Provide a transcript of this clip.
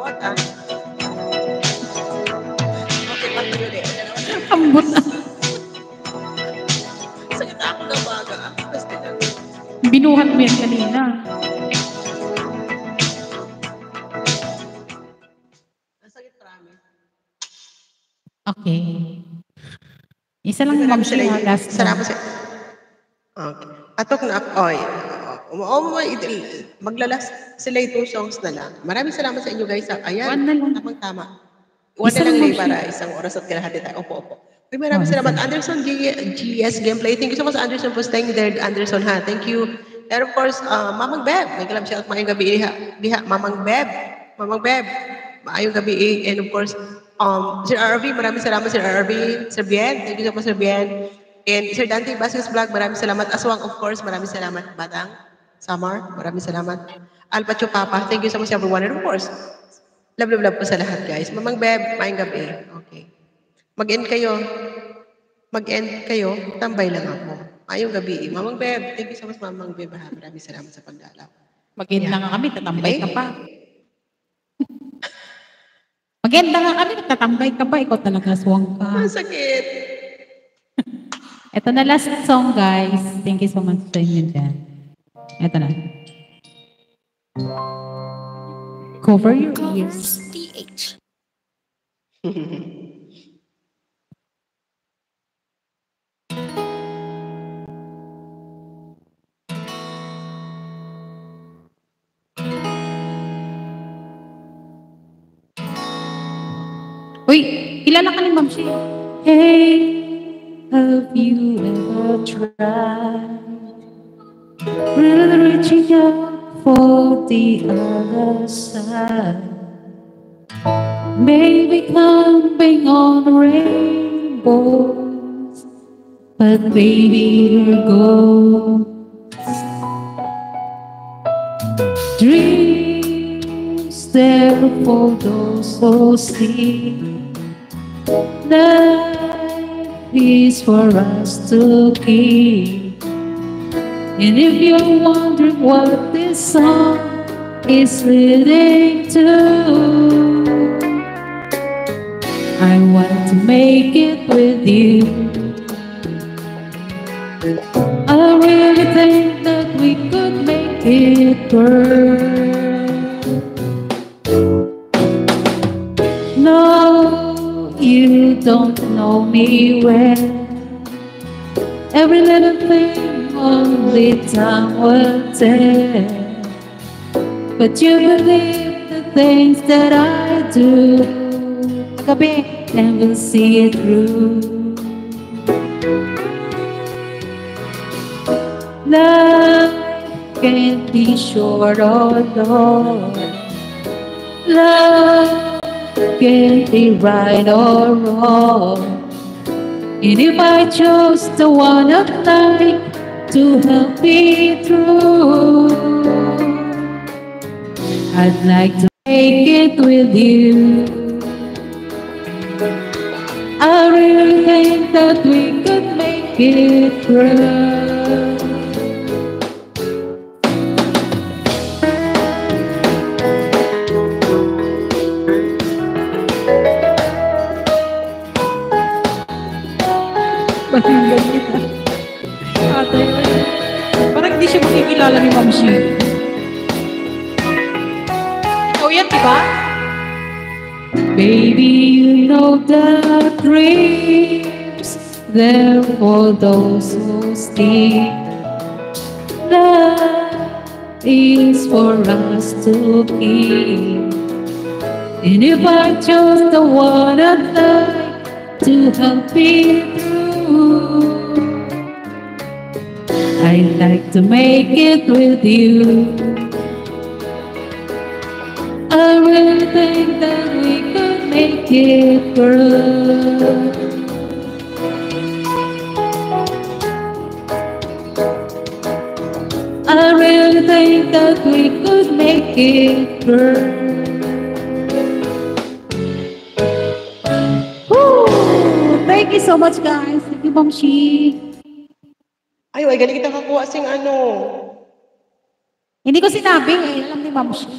What, ah? Okay, pati yun eh. Ambot na. Sakit ako na baga. Basta lang. Binuhat mo yan kanina. Sakit promise. Okay. Isa lang ma'am siya, last Salamat one. sa... Okay. Atok na ako. Maglalas sila 2 songs na lang. Maraming salamat sa inyo guys. Ayan, One na lang. tamang-tama. One Isa na lang lang, lay ma'am, para siya. isang oras at kalahati tayo. Opo. Uy, maraming isa salamat. lang. Anderson GS Gameplay. Thank you so much, Anderson, for staying there. Anderson, ha? Thank you. And of course, Mamang Beb. May kalab siya at maayong gabi. Diha, Mamang Beb. Maayong gabi. And of course, Sir RV, maraming salamat, Sir RV. Sir Bien, thank you so much, Sir Bien. And Sir Dante Vasquez Vlog, maraming salamat. Aswang, of course, maraming salamat. Batang, Samar, maraming salamat. Alpacho Papa, thank you so much, everyone. And of course, love po sa lahat, guys. Mamang Beb, maayong gabi. Okay. Mag-end kayo, tambay lang ako. Ayong gabi. Mamang Beb, thank you so much, Mamang Beb. Maraming salamat sa pagdalaw. Mag-end na nga kami, tatambay ka pa. Mag-end na nga kami, tatambay ka pa. Ikaw talaga, swang ka. Masakit. Ito na last song, guys. Thank you so much sa inyo dyan. Ito na. Cover your ears. PH. Uy, kilala ka ni Ma'am Shi. Hey, have you ever tried really reaching out for the other side? Maybe climbing on rainbows, but baby, here goes. Dreams there for those who see. Life is for us to keep. And if you're wondering what this song is leading to, I want to make it with you. I really think that we could make it work. No, you don't know me well. Every little thing only time will tell. But you believe the things that I do, and will see it through. Life can't be short or long. Love can't be right or wrong. And if I chose the one of life to help me through, I'd like to make it with you. I really think that we could make it through. Pakinggan kita. Ate, parang hindi siya makikilala ni Ma'am Shi. Ikaw yan, diba? Baby, you know the dreams there for those who sleep. Love is for us to keep. And if I chose the one I'd like to help me through, I'd like to make it with you. I really think that we could make it through. I really think that we could make it through. Thank you so much, guys. Thank you, Ma'am Shi. Ay, galing kita kakuha sing ano. Hindi ko sinabi, alam ni Ma'am Shi.